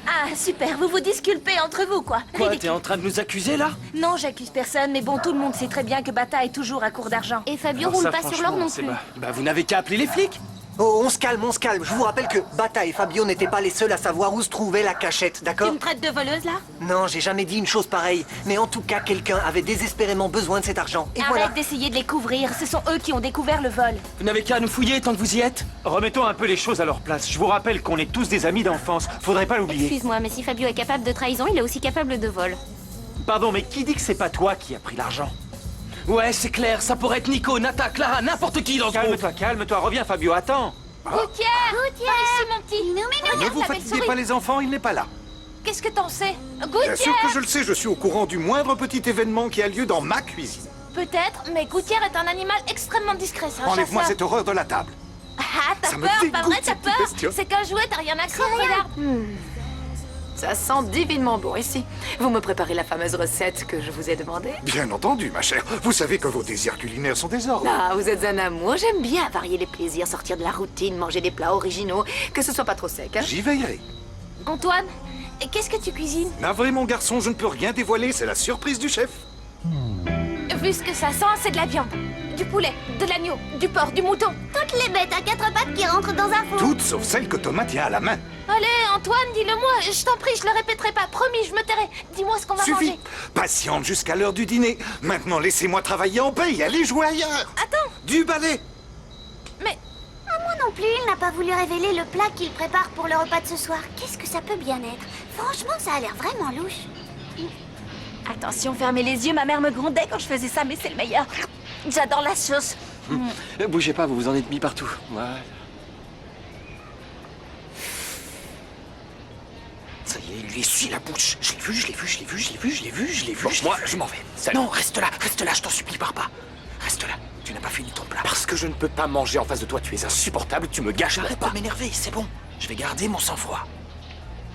Ah, super, vous vous disculpez entre vous, quoi. Quoi, t'es en train de nous accuser, là? Non, j'accuse personne, mais bon, tout le monde sait très bien que Bata est toujours à court d'argent. Et Fabio Alors roule ça, pas sur l'or franchement, non c'est plus. Bah, vous n'avez qu'à appeler les flics. Oh, on se calme, on se calme. Je vous rappelle que Bata et Fabio n'étaient pas les seuls à savoir où se trouvait la cachette, Tu d'accord? me traites de voleuse, là? Non, j'ai jamais dit une chose pareille. Mais en tout cas, quelqu'un avait désespérément besoin de cet argent. Et voilà. Arrête d'essayer de les couvrir, ce sont eux qui ont découvert le vol. Vous n'avez qu'à nous fouiller tant que vous y êtes. Remettons un peu les choses à leur place. Je vous rappelle qu'on est tous des amis d'enfance. Faudrait pas l'oublier. Excuse-moi, mais si Fabio est capable de trahison, il est aussi capable de vol. Pardon, mais qui dit que c'est pas toi qui as pris l'argent? Ouais, c'est clair, ça pourrait être Nico, Nata, Clara, n'importe qui dans ce groupe. Calme-toi, reviens Fabio, attends. Gouttière, par ici, mon petit. Ne vous fatiguez pas les enfants, il n'est pas là. Qu'est-ce que t'en sais? Bien sûr que je le sais, je suis au courant du moindre petit événement qui a lieu dans ma cuisine. Peut-être, mais Gouttière est un animal extrêmement discret, c'est un Enlève-moi chasseur. cette horreur de la table. Ah, t'as Ça me peur, pas dégoûte, vrai, t'as cette peur? bestiole. C'est qu'un jouet, t'as rien à craindre, regarde. Ça sent divinement bon ici. Vous me préparez la fameuse recette que je vous ai demandée? Bien entendu, ma chère. Vous savez que vos désirs culinaires sont des ordres. Ah, vous êtes un amour. J'aime bien varier les plaisirs, sortir de la routine, manger des plats originaux, que ce soit pas trop sec, hein? J'y veillerai. Antoine, qu'est-ce que tu cuisines? Navré, mon garçon, je ne peux rien dévoiler, c'est la surprise du chef. Vu ce que ça sent, c'est de la viande. Du poulet, de l'agneau, du porc, du mouton. Toutes les bêtes à quatre pattes qui rentrent dans un four. Toutes sauf celle que Thomas tient à la main. Allez, Antoine, dis-le-moi. Je t'en prie, je le répéterai pas. Promis, je me tairai. Dis-moi ce qu'on va Suffit. manger. Patiente jusqu'à l'heure du dîner. Maintenant, laissez-moi travailler en paix et allez jouer ailleurs. Attends. Du balai. Mais... Moi non plus, il n'a pas voulu révéler le plat qu'il prépare pour le repas de ce soir. Qu'est-ce que ça peut bien être? Franchement, ça a l'air vraiment louche. Attention, fermez les yeux. Ma mère me grondait quand je faisais ça, mais c'est le meilleur. J'adore la sauce. Bougez pas, vous vous en êtes mis partout. Voilà. Ça y est, il lui essuie la bouche. Je l'ai vu, je l'ai vu, je l'ai vu, je l'ai vu, je l'ai vu, je l'ai vu. Bon, moi, je m'en vais. Salut. Non, reste là, je t'en supplie, pars pas. Reste là, tu n'as pas fini ton plat. Parce que je ne peux pas manger en face de toi, tu es insupportable, tu me gâches mon Arrête repas. de m'énerver, c'est bon. Je vais garder mon sang-froid.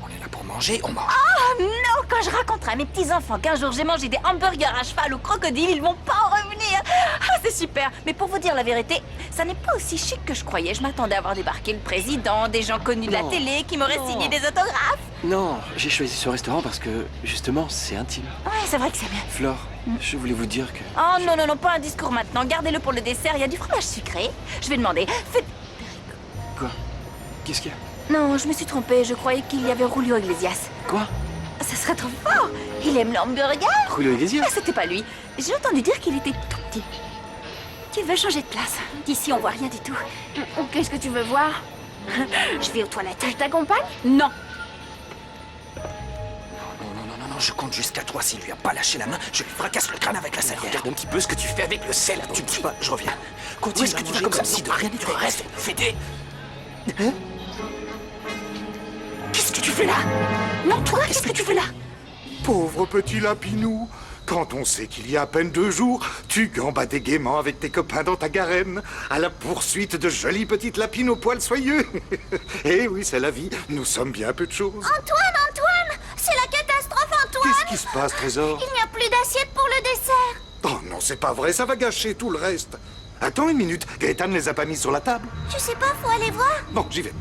On est là pour manger, on mange. Oh non, quand je raconterai à mes petits-enfants qu'un jour j'ai mangé des hamburgers à cheval ou crocodile, ils vont pas en revenir. Ah, c'est super. Mais pour vous dire la vérité, ça n'est pas aussi chic que je croyais. Je m'attendais à voir débarquer le président, des gens connus de la Non. télé qui m'auraient signé des autographes. Non, j'ai choisi ce restaurant parce que, justement, c'est intime. Ouais, c'est vrai que c'est bien. Flore, je voulais vous dire que... Oh non, non, non, pas un discours maintenant. Gardez-le pour le dessert. Il y a du fromage sucré. Je vais demander. Faites... Quoi? Qu'est-ce qu'il y a? Non, je me suis trompée. Je croyais qu'il y avait Julio Iglesias. Quoi? Ça serait trop fort. Il aime l'hamburger. Julio Iglesias? Ah, c'était pas lui. J'ai entendu dire qu'il était tout petit. Qu'il veut changer de place. D'ici, on voit rien du tout. Qu'est-ce que tu veux voir? Je vais aux toilettes. Je t'accompagne? Non. Non, je compte jusqu'à 3. S'il lui a pas lâché la main, je lui fracasse le crâne avec la salière. Regarde un petit peu ce que tu fais avec le sel. Tu bouges pas, je reviens. Continue, est-ce que tu vas comme ça si de rien n'était? Reste, fais-des. Qu'est-ce que tu fais là? Non, toi, qu'est-ce que tu fais là? Pauvre petit lapinou. Quand on sait qu'il y a à peine 2 jours, tu gambadais gaiement avec tes copains dans ta garenne, à la poursuite de jolies petites lapines aux poils soyeux. Eh oui, c'est la vie, nous sommes bien peu de choses. Antoine, c'est la catastrophe, Antoine. Qu'est-ce qui se passe, Trésor? Il n'y a plus d'assiette pour le dessert. Oh non, c'est pas vrai, ça va gâcher tout le reste. Attends une minute, Gaëtan ne les a pas mis sur la table. Je sais pas, faut aller voir. Bon, j'y vais.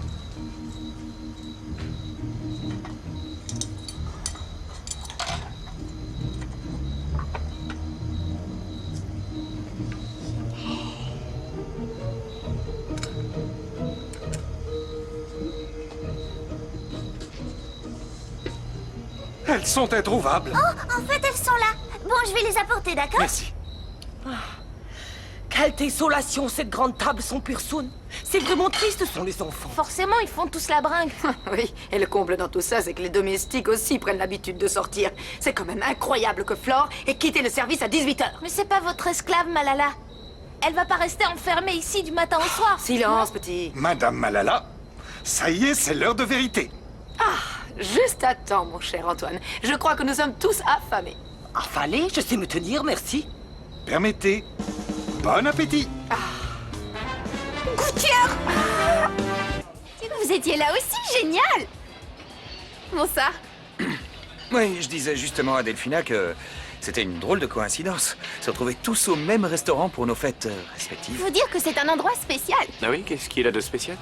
Elles sont introuvables. Oh, en fait, elles sont là. Bon, je vais les apporter, d'accord? Merci. Quelle désolation, cette grande table sans personne. C'est vraiment triste, ce sont les enfants. Forcément, ils font tous la bringue. Oui, et le comble dans tout ça, c'est que les domestiques aussi prennent l'habitude de sortir. C'est quand même incroyable que Flore ait quitté le service à 18h. Mais c'est pas votre esclave, Malala. Elle va pas rester enfermée ici du matin au soir. Silence, petit. Madame Malala, ça y est, c'est l'heure de vérité. Juste à temps, mon cher Antoine. Je crois que nous sommes tous affamés. Affalé, je sais me tenir, merci. Permettez. Bon appétit. Gouttière! Vous étiez là aussi, génial! Bonsoir. Oui, je disais justement à Delphina que c'était une drôle de coïncidence. Se retrouver tous au même restaurant pour nos fêtes respectives. Faut dire que c'est un endroit spécial. Ah oui, qu'est-ce qu'il a de spécial?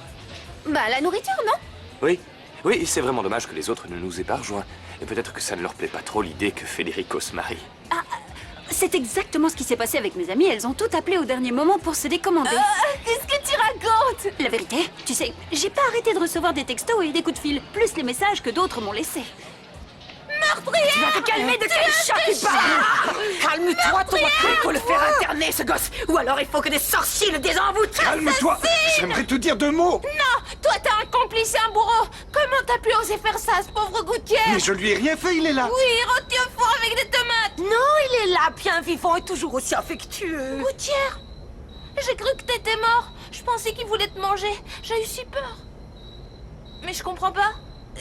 Bah, la nourriture, non? Oui. Oui, c'est vraiment dommage que les autres ne nous aient pas rejoints. Et peut-être que ça ne leur plaît pas trop l'idée que Federico se marie. C'est exactement ce qui s'est passé avec mes amies. Elles ont toutes appelé au dernier moment pour se décommander. Qu'est-ce que tu racontes? La vérité, tu sais, j'ai pas arrêté de recevoir des textos et des coups de fil, plus les messages que d'autres m'ont laissés. Meurtrière! Tu vas te calmer de quel chat tu parles? Calme-toi, ton il faut le faire interner, ce gosse. Ou alors il faut que des sorciers le désenvoûtent. Calme-toi. J'aimerais te dire 2 mots. Non! Toi, t'es un complice et un bourreau! Comment t'as pu oser faire ça, ce pauvre Gouttière? Mais je lui ai rien fait, il est là. Oui, rôti au four avec des tomates! Non, il est là, bien vivant et toujours aussi affectueux. Gouttière! J'ai cru que t'étais mort. Je pensais qu'il voulait te manger. J'ai eu si peur. Mais je comprends pas.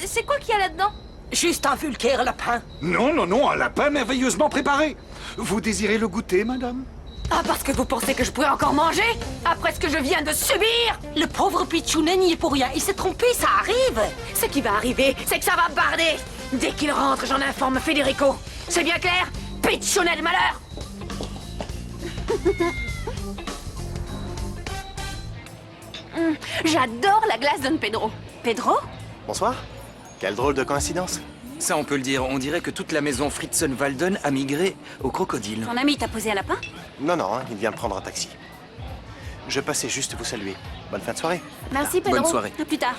C'est quoi qu'il y a là-dedans? Juste un vulgaire lapin. Non, non, non, un lapin merveilleusement préparé. Vous désirez le goûter, madame? Ah, parce que vous pensez que je pourrais encore manger? Après ce que je viens de subir? Le pauvre Pichounet n'y est pour rien. Il s'est trompé, ça arrive. Ce qui va arriver, c'est que ça va barder. Dès qu'il rentre, j'en informe Federico. C'est bien clair? Pichounet de malheur. J'adore la glace Don Pedro. Pedro? Bonsoir. Quelle drôle de coïncidence. Ça, on peut le dire. On dirait que toute la maison Fritzenwalden a migré au crocodile. Ton ami t'a posé un lapin? Non, non, il vient prendre un taxi. Je passais juste vous saluer. Bonne fin de soirée. Merci, Pedro. Bonne soirée. À plus tard.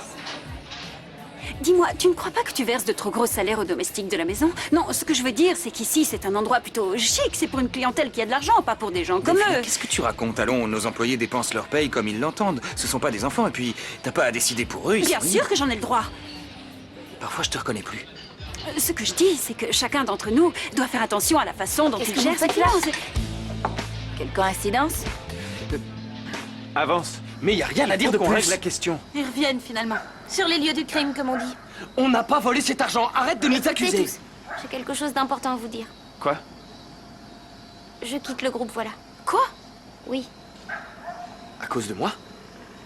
Dis-moi, tu ne crois pas que tu verses de trop gros salaires aux domestiques de la maison? Non, ce que je veux dire, c'est qu'ici, c'est un endroit plutôt chic. C'est pour une clientèle qui a de l'argent, pas pour des gens comme Delphine, eux. qu'est-ce que tu racontes? Allons, nos employés dépensent leur paye comme ils l'entendent. Ce sont pas des enfants, et puis t'as pas à décider pour eux. Bien sûr que j'en ai le droit. Parfois, je te reconnais plus. Ce que je dis, c'est que chacun d'entre nous doit faire attention à la façon dont il gère ses finances. Quelle coïncidence? Avance. Mais y a rien à dire de Qu'on règle plus. la question. Ils reviennent finalement. Sur les lieux du crime, comme on dit. On n'a pas volé cet argent. Arrête de nous Écoutez accuser. tous, j'ai quelque chose d'important à vous dire. Quoi? Je quitte le groupe, voilà. Quoi? Oui. À cause de moi?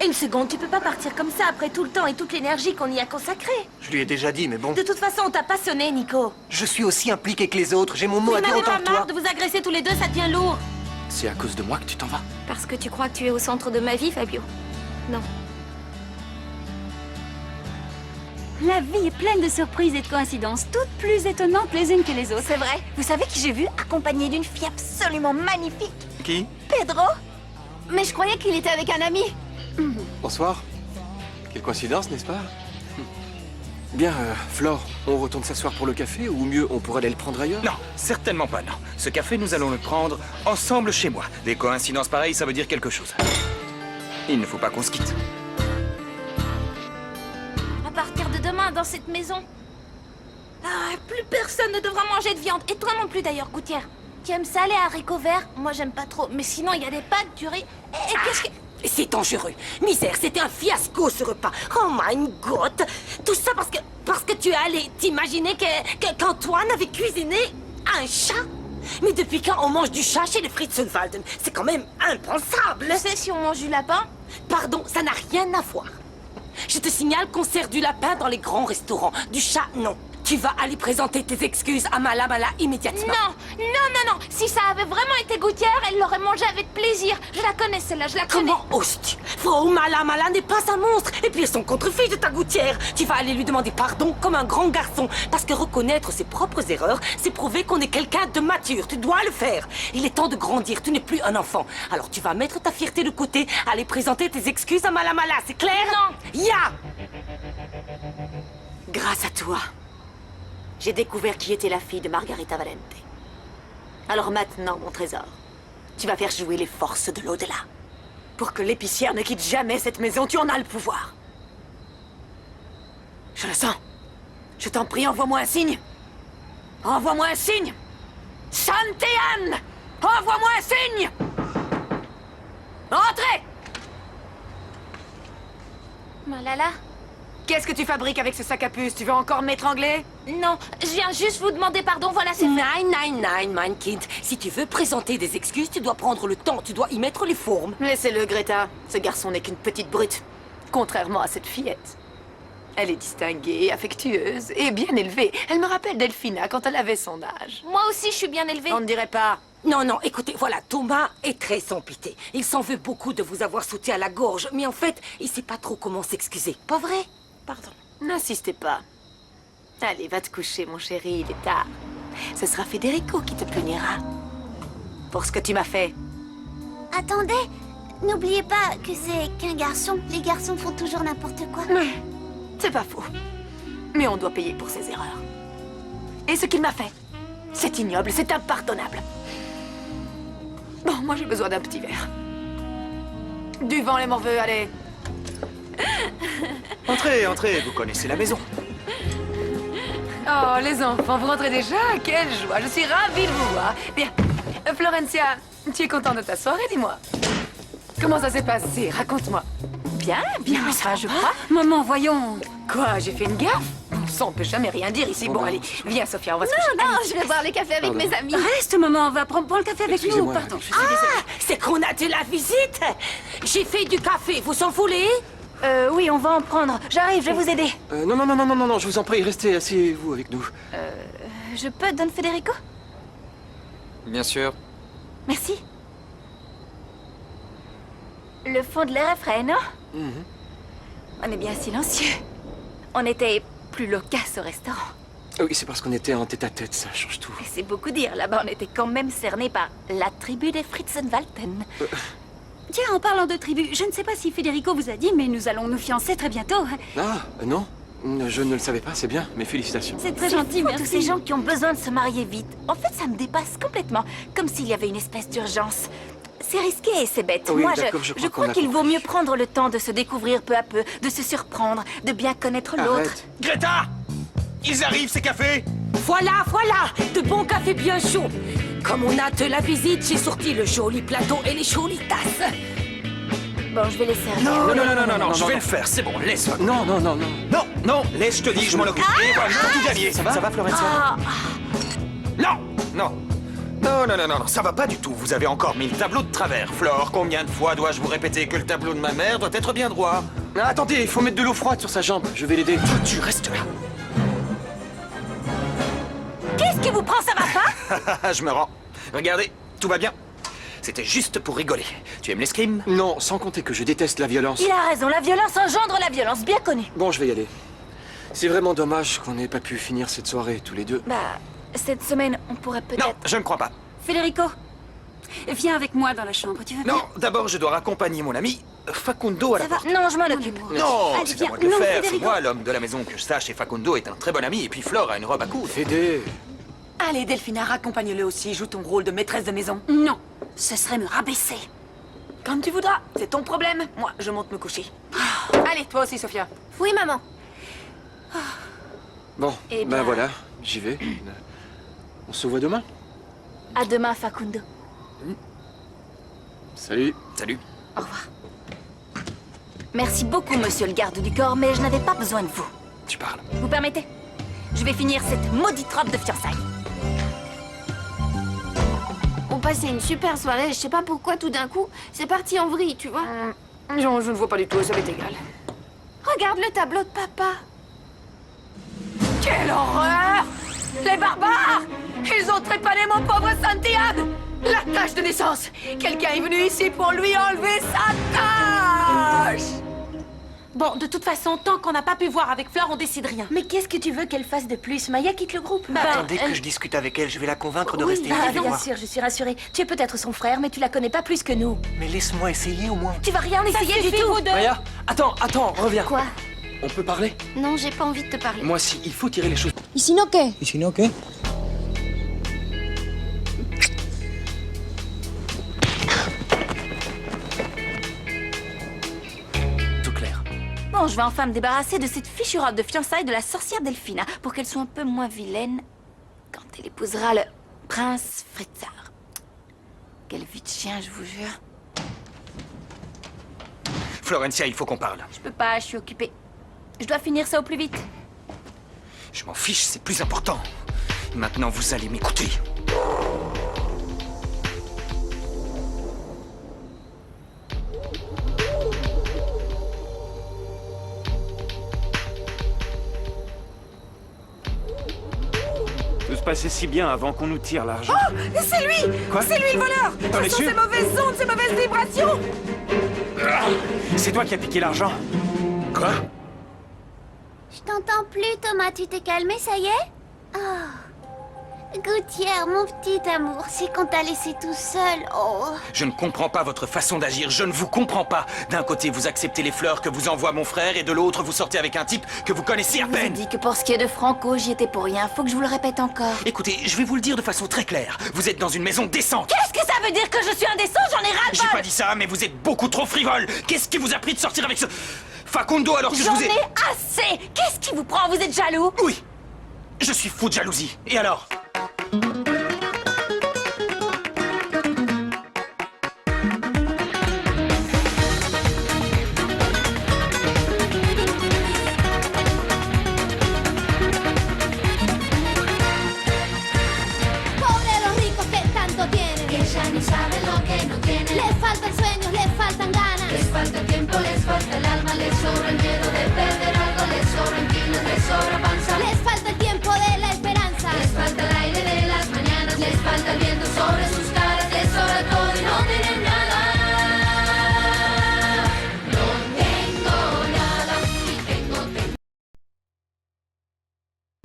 Une seconde, tu peux pas partir comme ça après tout le temps et toute l'énergie qu'on y a consacrée. Je lui ai déjà dit, mais bon. De toute façon, on t'a pas sonné, Nico. Je suis aussi impliqué que les autres. J'ai mon mot Vous à dire n'avez autant pas que toi. marre de vous agresser tous les deux, ça devient lourd. C'est à cause de moi que tu t'en vas? Parce que tu crois que tu es au centre de ma vie, Fabio. Non. La vie est pleine de surprises et de coïncidences, toutes plus étonnantes les unes que les autres. C'est vrai. Vous savez qui j'ai vu accompagné d'une fille absolument magnifique? Qui? Pedro. Mais je croyais qu'il était avec un ami. Bonsoir. Quelle coïncidence, n'est-ce pas? Bien, Flore, on retourne s'asseoir pour le café ou mieux, on pourrait aller le prendre ailleurs? Non, certainement pas, non. Ce café, nous allons le prendre ensemble chez moi. Des coïncidences pareilles, ça veut dire quelque chose. Il ne faut pas qu'on se quitte. À partir de demain, dans cette maison. Ah, plus personne ne devra manger de viande. Et toi non plus d'ailleurs, Gouttière. Tu aimes ça, les haricots verts? Moi, j'aime pas trop. Mais sinon, il y a des pâtes, du riz. Et qu'est-ce que... C'est dangereux. Misère, c'était un fiasco ce repas. Oh my God. Tout ça parce que tu es allé t'imaginer qu'Antoine avait cuisiné un chat. Mais depuis quand on mange du chat chez les Fritzenwalden? C'est quand même impensable. Tu sais si on mange du lapin? Pardon, ça n'a rien à voir. Je te signale qu'on sert du lapin dans les grands restaurants. Du chat, non. Tu vas aller présenter tes excuses à Malamala immédiatement. Non, non, non, non. Si ça avait vraiment été Gouttière, elle l'aurait mangé avec plaisir. Je la connais, celle-là, je la connais. Comment oses-tu? Frau Malamala n'est pas un monstre. Et puis elles sont contre-filles de ta Gouttière. Tu vas aller lui demander pardon comme un grand garçon. Parce que reconnaître ses propres erreurs, c'est prouver qu'on est quelqu'un de mature. Tu dois le faire. Il est temps de grandir. Tu n'es plus un enfant. Alors tu vas mettre ta fierté de côté, aller présenter tes excuses à Malamala. C'est clair? Non. Ya! Grâce à toi, j'ai découvert qui était la fille de Margarita Valente. Alors maintenant, mon trésor, Tu vas faire jouer les forces de l'au-delà. Pour que l'épicière ne quitte jamais cette maison, tu en as le pouvoir. Je le sens. Je t'en prie, envoie-moi un signe. Envoie-moi un signe. Shantéan! Envoie-moi un signe. Entrez! Malala. Qu'est-ce que tu fabriques avec ce sac à puce? Tu veux encore m'étrangler? Non, je viens juste vous demander pardon, voilà, c'est fait. Nein, mein Kind. Si tu veux présenter des excuses, tu dois prendre le temps, tu dois y mettre les formes. Laissez-le, Greta. Ce garçon n'est qu'une petite brute. Contrairement à cette fillette. Elle est distinguée, affectueuse et bien élevée. Elle me rappelle Delphina quand elle avait son âge. Moi aussi, je suis bien élevée. On ne dirait pas. Non, écoutez, voilà, Thomas est très empité. Il s'en veut beaucoup de vous avoir sauté à la gorge, mais en fait, il sait pas trop comment s'excuser. Pas vrai? Pardon. N'insistez pas. Allez, va te coucher, mon chéri, il est tard. Ce sera Federico qui te punira. Pour ce que tu m'as fait. Attendez, n'oubliez pas que c'est qu'un garçon. Les garçons font toujours n'importe quoi. C'est pas faux. Mais on doit payer pour ses erreurs. Et ce qu'il m'a fait, c'est ignoble, c'est impardonnable. Bon, moi j'ai besoin d'un petit verre. Du vent, les morveux, allez. Entrez, vous connaissez la maison. Oh, les enfants, vous rentrez déjà? Quelle joie, je suis ravie de vous voir. Bien, Florencia, tu es contente de ta soirée, dis-moi. Comment ça s'est passé? Raconte-moi. Bien, ça, je crois. Maman, voyons. Quoi, j'ai fait une gaffe? Bon sang, on peut jamais rien dire ici. Bon, allez, viens, Sophia, on va se coucher. Non, je vais boire le café avec mes amis. Reste, maman, on va prendre le café avec nous. Excusez-moi, Pardon. C'est qu'on a de la visite. J'ai fait du café, vous en voulez? Oui, on va en prendre. J'arrive, je vais vous aider. Non, je vous en prie, restez, asseyez-vous avec nous. Je peux, Don Federico? Bien sûr. Merci. Le fond de l'air est frais, non? On est bien silencieux. On était plus loquace au restaurant. Oui, c'est parce qu'on était en tête-à-tête, ça change tout. Et c'est beaucoup dire. Là-bas, on était quand même cernés par la tribu des Fritzenwalten. Tiens, en parlant de tribu, je ne sais pas si Federico vous a dit, mais nous allons nous fiancer très bientôt. Ah, non, je ne le savais pas, c'est bien, mes félicitations. C'est très gentil, Fou, merci. tous ces gens qui ont besoin de se marier vite. En fait, ça me dépasse complètement. Comme s'il y avait une espèce d'urgence. C'est risqué et c'est bête. Oui, Moi, d'accord, je je crois crois qu'on a qu'il vaut compris. mieux prendre le temps de se découvrir peu à peu, de se surprendre, de bien connaître l'autre. Arrête. Greta! Ils arrivent, ces cafés! Voilà, de bons cafés bien chauds. Comme on a de la visite, j'ai sorti le joli plateau et les jolies tasses. Bon, je vais les servir. Non, je vais le faire, c'est bon, laisse-moi. Non, Laisse, je te dis, je m'en occupe. Et voilà, tout gagné. Ça va, Florencia? Non, ça va pas du tout. Vous avez encore mis le tableau de travers. Flore, combien de fois dois-je vous répéter que le tableau de ma mère doit être bien droit? Ah, attendez, il faut mettre de l'eau froide sur sa jambe, je vais l'aider. Tu restes là. Qu'est-ce qui vous prend, ça va pas? Je me rends. Regardez, tout va bien. C'était juste pour rigoler. Tu aimes l'escrime? Non, sans compter que je déteste la violence. Il a raison, la violence engendre la violence, bien connu. Bon, je vais y aller. C'est vraiment dommage qu'on n'ait pas pu finir cette soirée tous les deux. Bah, cette semaine, on pourrait peut-être... Non, je ne crois pas. Federico, viens avec moi dans la chambre, tu veux bien? Non, d'abord, je dois raccompagner mon ami Facundo à la Ça va? porte. Non, je m'en occupe. Non, Allez, c'est à viens. moi de le Non, faire. C'est Federico. moi l'homme de la maison que je sache et Facundo est un très bon ami et puis Flore a une robe à coudre. Fédé. Allez, Delphina, raccompagne-le aussi. Joue ton rôle de maîtresse de maison. Non, ce serait me rabaisser. Comme tu voudras. C'est ton problème. Moi, je monte me coucher. Allez, toi aussi, Sophia. Oui, maman. Bon, Eh ben bien. voilà, j'y vais. On se voit demain. À demain, Facundo. Salut. Salut. Au revoir. Merci beaucoup, monsieur le garde du corps, mais je n'avais pas besoin de vous. Tu parles. Vous permettez? Je vais finir cette maudite robe de fiançailles. On passait une super soirée, je sais pas pourquoi tout d'un coup, c'est parti en vrille, tu vois. Je ne vois pas du tout, ça m'est égal. Regarde le tableau de papa. Quelle horreur! Les barbares! Ils ont trépané mon pauvre Santiago! La tache de naissance! Quelqu'un est venu ici pour lui enlever sa tache! Bon, de toute façon, tant qu'on n'a pas pu voir avec Flore, on décide rien. Mais qu'est-ce que tu veux qu'elle fasse de plus? Maya quitte le groupe. Attendez que je discute avec elle, je vais la convaincre de rester ici. bien moi. sûr, je suis rassurée. Tu es peut-être son frère, mais tu la connais pas plus que nous. Mais laisse-moi essayer au moins. Tu vas rien essayer du tout. Maya, attends, reviens. Quoi? On peut parler? Non, j'ai pas envie de te parler. Moi, si, il faut tirer les choses. ¿Y si no qué? ¿Y si no qué? bon, je vais enfin me débarrasser de cette fichue robe de fiançailles de la sorcière Delphina pour qu'elle soit un peu moins vilaine quand elle épousera le prince Fritzer. Quelle vie de chien, je vous jure. Florencia, il faut qu'on parle. Je peux pas, je suis occupée. Je dois finir ça au plus vite. Je m'en fiche, c'est plus important. Maintenant, vous allez m'écouter. Tout se passait si bien avant qu'on nous tire l'argent. Oh, c'est lui! Quoi? C'est lui le voleur! T'en es Ce sont sûr? ces mauvaises ondes, ces mauvaises vibrations! C'est toi qui as piqué l'argent. Quoi? Je t'entends plus, Thomas. Tu t'es calmé, ça y est? Oh. Gouttière, mon petit amour, c'est qu'on t'a laissé tout seul. Oh. Je ne comprends pas votre façon d'agir, je ne vous comprends pas. D'un côté, vous acceptez les fleurs que vous envoie mon frère, et de l'autre, vous sortez avec un type que vous connaissez à Je vous ai peine. dit que pour ce qui est de Franco, j'y étais pour rien. Faut que je vous le répète encore. Écoutez, je vais vous le dire de façon très claire. Vous êtes dans une maison décente. Qu'est-ce que ça veut dire que je suis indécent? J'en ai ras le J'ai bol. pas dit ça, mais vous êtes beaucoup trop frivole. Qu'est-ce qui vous a pris de sortir avec ce Facundo alors que je J'en vous ai... ai assez. Qu'est-ce qui vous prend? Vous êtes jaloux? Oui, je suis fou de jalousie. Et alors? Pobre los ricos que tanto tienen, que ya ni saben lo que no tienen. Les faltan sueños, les faltan ganas, les falta el tiempo, les falta el alma, les sobra el miedo de perder algo, les sobran kilos, les sobra panza, les